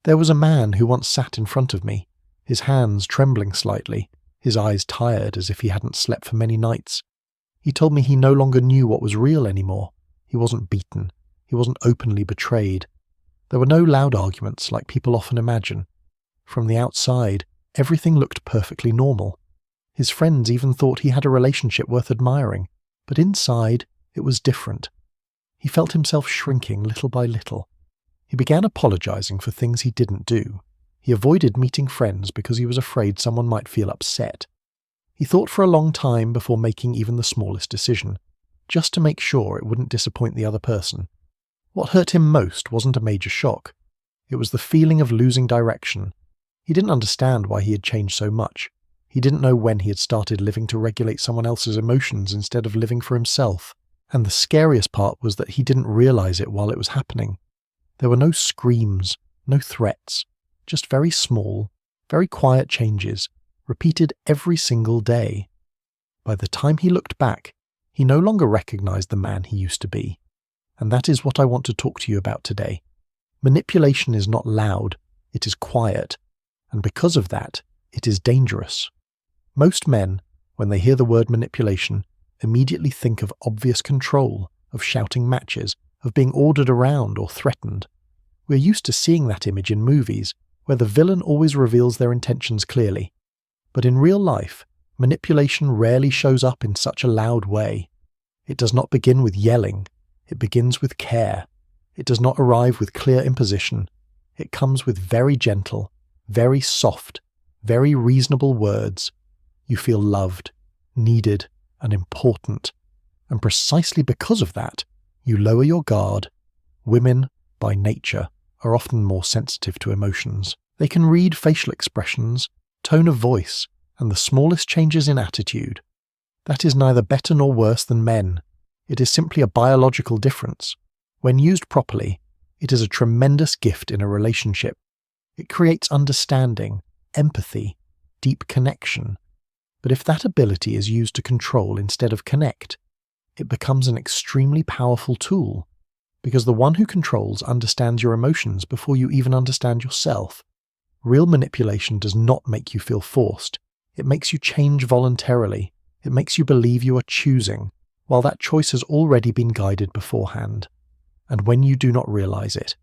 There was a man who once sat in front of me, his hands trembling slightly, his eyes tired as if he hadn't slept for many nights. He told me he no longer knew what was real anymore. He wasn't beaten. He wasn't openly betrayed. There were no loud arguments like people often imagine. From the outside, everything looked perfectly normal. His friends even thought he had a relationship worth admiring, but inside, it was different. He felt himself shrinking little by little. He began apologizing for things he didn't do. He avoided meeting friends because he was afraid someone might feel upset. He thought for a long time before making even the smallest decision, just to make sure it wouldn't disappoint the other person. What hurt him most wasn't a major shock. It was the feeling of losing direction. He didn't understand why he had changed so much. He didn't know when he had started living to regulate someone else's emotions instead of living for himself. And the scariest part was that he didn't realize it while it was happening. There were no screams, no threats, just very small, very quiet changes, repeated every single day. By the time he looked back, he no longer recognized the man he used to be. And that is what I want to talk to you about today. Manipulation is not loud, it is quiet, and because of that, it is dangerous. Most men, when they hear the word manipulation, immediately think of obvious control, of shouting matches, of being ordered around or threatened. We're used to seeing that image in movies, where the villain always reveals their intentions clearly. But in real life, manipulation rarely shows up in such a loud way. It does not begin with yelling. It begins with care. It does not arrive with clear imposition. It comes with very gentle, very soft, very reasonable words. You feel loved, needed, and important. And precisely because of that, you lower your guard. Women, by nature, are often more sensitive to emotions. They can read facial expressions, tone of voice, and the smallest changes in attitude. That is neither better nor worse than men. It is simply a biological difference. When used properly, it is a tremendous gift in a relationship. It creates understanding, empathy, deep connection. But if that ability is used to control instead of connect, it becomes an extremely powerful tool, because the one who controls understands your emotions before you even understand yourself. Real manipulation does not make you feel forced. It makes you change voluntarily. It makes you believe you are choosing, while that choice has already been guided beforehand. And when you do not realize it,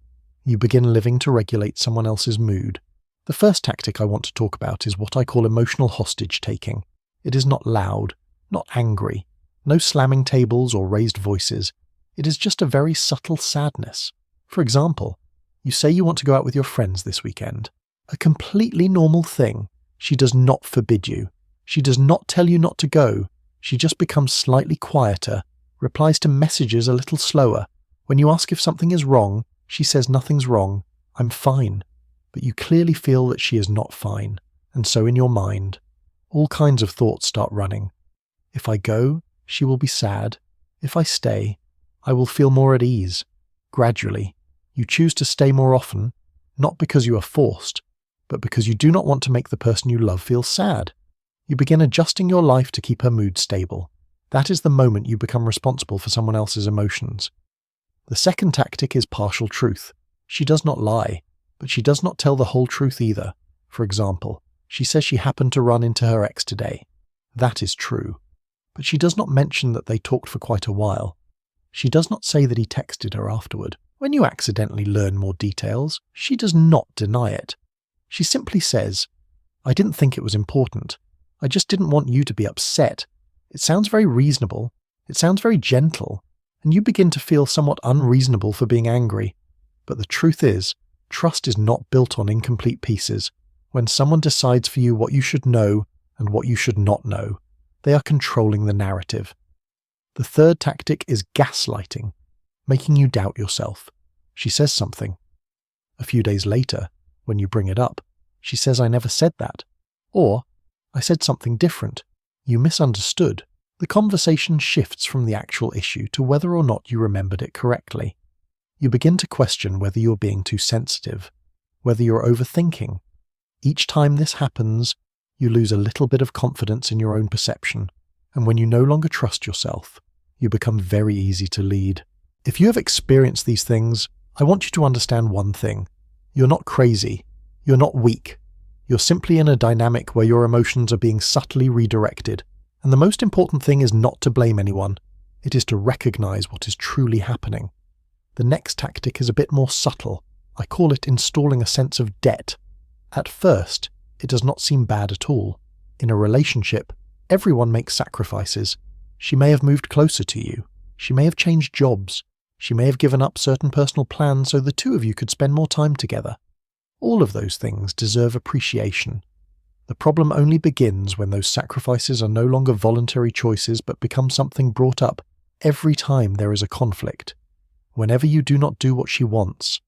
you begin living to regulate someone else's mood. The first tactic I want to talk about is what I call emotional hostage-taking. It is not loud, not angry, no slamming tables or raised voices. It is just a very subtle sadness. For example, you say you want to go out with your friends this weekend. A completely normal thing. She does not forbid you. She does not tell you not to go. She just becomes slightly quieter, replies to messages a little slower. When you ask if something is wrong, she says nothing's wrong. I'm fine. But you clearly feel that she is not fine. And so in your mind, all kinds of thoughts start running. If I go, she will be sad. If I stay, I will feel more at ease. Gradually, you choose to stay more often, not because you are forced, but because you do not want to make the person you love feel sad. You begin adjusting your life to keep her mood stable. That is the moment you become responsible for someone else's emotions. The second tactic is partial truth. She does not lie, but she does not tell the whole truth either. For example, she says she happened to run into her ex today. That is true. But she does not mention that they talked for quite a while. She does not say that he texted her afterward. When you accidentally learn more details, she does not deny it. She simply says, I didn't think it was important. I just didn't want you to be upset. It sounds very reasonable. It sounds very gentle. And you begin to feel somewhat unreasonable for being angry. But the truth is, trust is not built on incomplete pieces. When someone decides for you what you should know and what you should not know, they are controlling the narrative. The third tactic is gaslighting, making you doubt yourself. She says something. A few days later, when you bring it up, she says, I never said that. Or, I said something different. You misunderstood. The conversation shifts from the actual issue to whether or not you remembered it correctly. You begin to question whether you're being too sensitive, whether you're overthinking. Each time this happens, you lose a little bit of confidence in your own perception, and when you no longer trust yourself, you become very easy to lead. If you have experienced these things, I want you to understand one thing. You're not crazy. You're not weak. You're simply in a dynamic where your emotions are being subtly redirected. And the most important thing is not to blame anyone. It is to recognize what is truly happening. The next tactic is a bit more subtle. I call it installing a sense of debt. At first, it does not seem bad at all. In a relationship, everyone makes sacrifices. She may have moved closer to you. She may have changed jobs. She may have given up certain personal plans so the two of you could spend more time together. All of those things deserve appreciation. The problem only begins when those sacrifices are no longer voluntary choices but become something brought up every time there is a conflict. Whenever you do not do what she wants,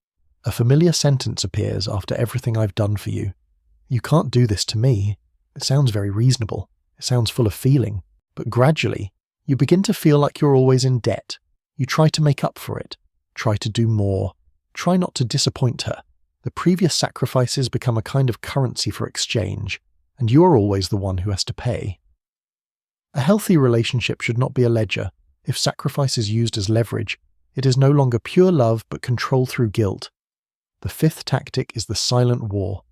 a familiar sentence appears after everything I've done for you. You can't do this to me. It sounds very reasonable. It sounds full of feeling. But gradually, you begin to feel like you're always in debt. You try to make up for it. Try to do more. Try not to disappoint her. The previous sacrifices become a kind of currency for exchange, and you're always the one who has to pay. A healthy relationship should not be a ledger. If sacrifice is used as leverage, it is no longer pure love but control through guilt. The fifth tactic is the silent war.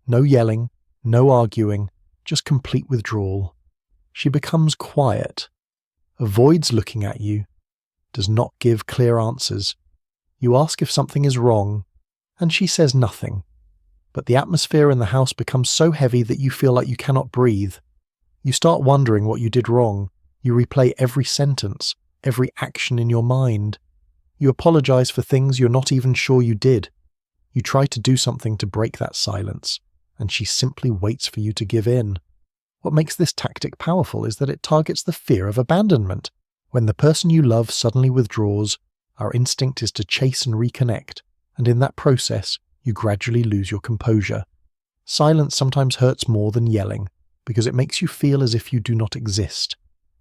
No yelling, no arguing, just complete withdrawal. She becomes quiet, avoids looking at you, does not give clear answers. You ask if something is wrong, and she says nothing. But the atmosphere in the house becomes so heavy that you feel like you cannot breathe. You start wondering what you did wrong. You replay every sentence, every action in your mind. You apologize for things you're not even sure you did. You try to do something to break that silence, and she simply waits for you to give in. What makes this tactic powerful is that it targets the fear of abandonment. When the person you love suddenly withdraws, our instinct is to chase and reconnect, and in that process, you gradually lose your composure. Silence sometimes hurts more than yelling, because it makes you feel as if you do not exist.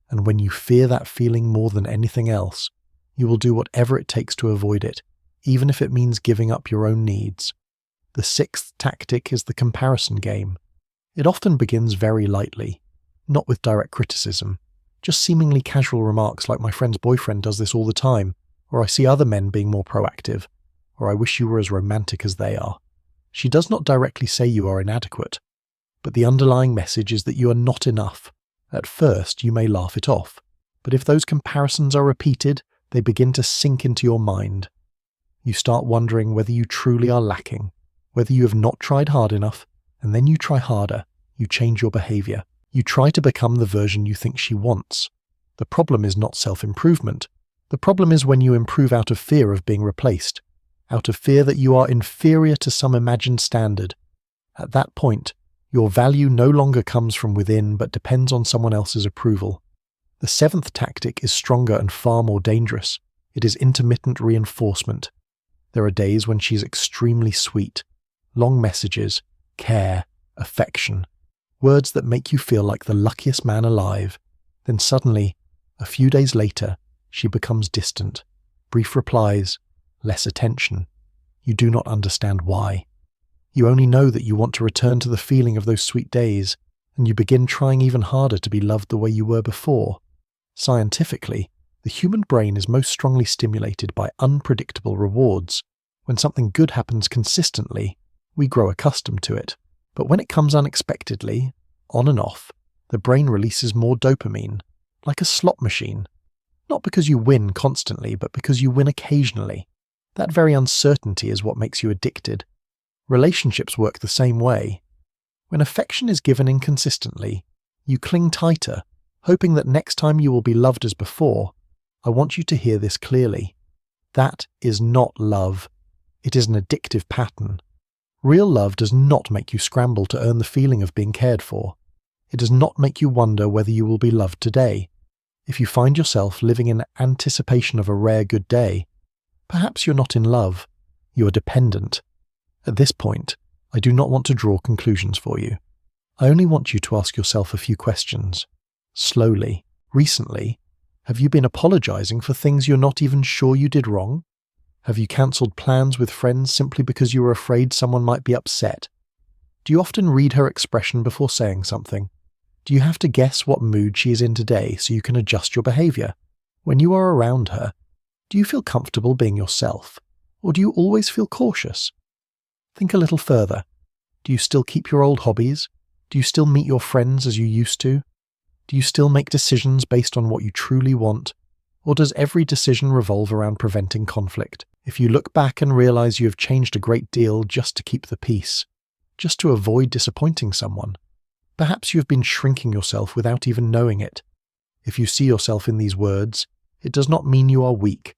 And when you fear that feeling more than anything else, you will do whatever it takes to avoid it, even if it means giving up your own needs. The sixth tactic is the comparison game. It often begins very lightly, not with direct criticism, just seemingly casual remarks like "my friend's boyfriend does this all the time," or "I see other men being more proactive," or "I wish you were as romantic as they are." She does not directly say you are inadequate, but the underlying message is that you are not enough. At first, you may laugh it off, but if those comparisons are repeated, they begin to sink into your mind. You start wondering whether you truly are lacking, whether you have not tried hard enough, and then you try harder. You change your behavior. You try to become the version you think she wants. The problem is not self-improvement. The problem is when you improve out of fear of being replaced, out of fear that you are inferior to some imagined standard. At that point, your value no longer comes from within but depends on someone else's approval. The seventh tactic is stronger and far more dangerous. It is intermittent reinforcement. There are days when she's extremely sweet. Long messages, care, affection. Words that make you feel like the luckiest man alive. Then suddenly, a few days later, she becomes distant. Brief replies, less attention. You do not understand why. You only know that you want to return to the feeling of those sweet days, and you begin trying even harder to be loved the way you were before. Scientifically, the human brain is most strongly stimulated by unpredictable rewards. When something good happens consistently, we grow accustomed to it. But when it comes unexpectedly, on and off, the brain releases more dopamine, like a slot machine. Not because you win constantly, but because you win occasionally. That very uncertainty is what makes you addicted. Relationships work the same way. When affection is given inconsistently, you cling tighter, hoping that next time you will be loved as before. I want you to hear this clearly. That is not love. It is an addictive pattern. Real love does not make you scramble to earn the feeling of being cared for. It does not make you wonder whether you will be loved today. If you find yourself living in anticipation of a rare good day, perhaps you're not in love. You are dependent. At this point, I do not want to draw conclusions for you. I only want you to ask yourself a few questions. Slowly, recently, have you been apologizing for things you're not even sure you did wrong? Have you cancelled plans with friends simply because you were afraid someone might be upset? Do you often read her expression before saying something? Do you have to guess what mood she is in today so you can adjust your behavior? When you are around her, do you feel comfortable being yourself? Or do you always feel cautious? Think a little further. Do you still keep your old hobbies? Do you still meet your friends as you used to? Do you still make decisions based on what you truly want? Or does every decision revolve around preventing conflict? If you look back and realize you have changed a great deal just to keep the peace, just to avoid disappointing someone, perhaps you have been shrinking yourself without even knowing it. If you see yourself in these words, it does not mean you are weak.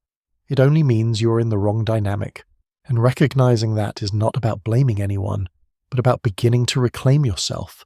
It only means you are in the wrong dynamic. And recognizing that is not about blaming anyone, but about beginning to reclaim yourself.